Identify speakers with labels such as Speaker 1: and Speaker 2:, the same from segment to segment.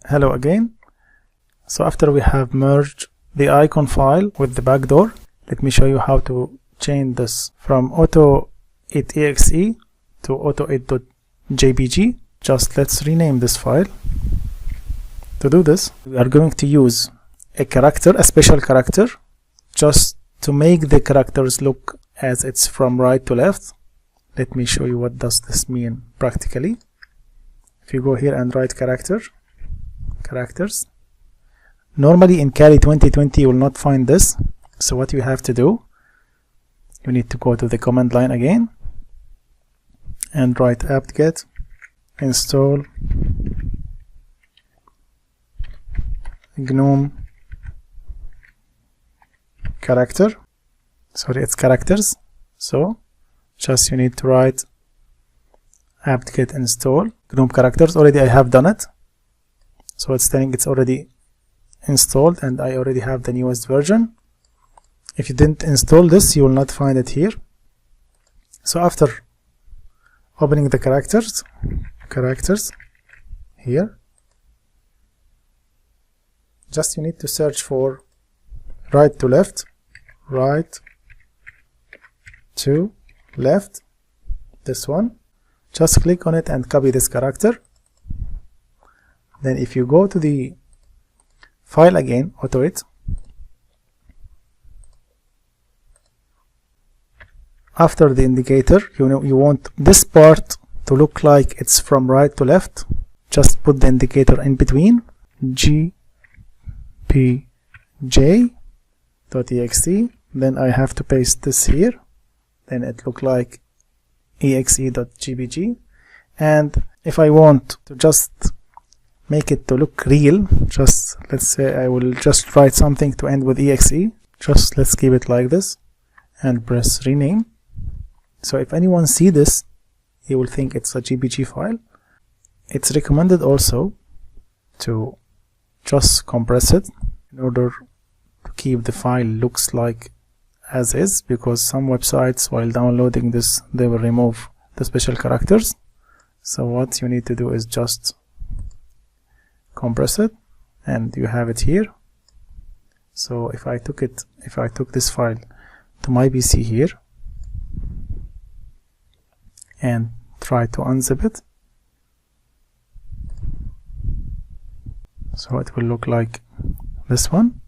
Speaker 1: Hello again. So after we have merged the icon file with the backdoor, let me show you how to change this from auto8exe to auto8.jpg. Just let's rename this file. To do this, we are going to use a character, a special character, just to make the characters look as it's from right to left. Let me show you what does this mean practically. If you go here and write characters, normally in Kali 2020 you will not find this. So what you have to do, you need to go to the command line again and write apt-get install GNOME character. Sorry, it's characters. So just you need to write apt-get install GNOME characters. Already I have done it, so it's telling it's already installed and I already have the newest version. If you didn't install this, you will not find it here. So after opening the characters here, just you need to search for right to left, right to left, this one. Just click on it and copy this character. Then if you go to the file again, auto8, after the indicator, you want this part to look like it's from right to left. Just put the indicator in between, gpj.exe. Then I have to paste this here. Then it look like exe.gbg. And if I want to just make it to look real, just let's say I will just write something to end with exe. Just let's keep it like this and press rename. So if anyone see this, he will think it's a GPG file. It's recommended also to just compress it in order to keep the file looks like as is, because some websites while downloading this they will remove the special characters. So what you need to do is just compress it and you have it here. So if I took this file to my PC here and try to unzip it, so it will look like this one.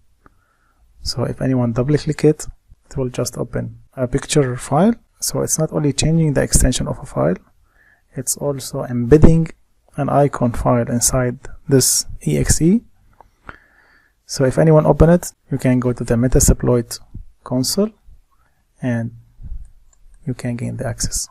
Speaker 1: So if anyone double click it, it will just open a picture file. So it's not only changing the extension of a file, it's also embedding an icon file inside this exe. So if anyone open it, you can go to the Metasploit console and you can gain the access.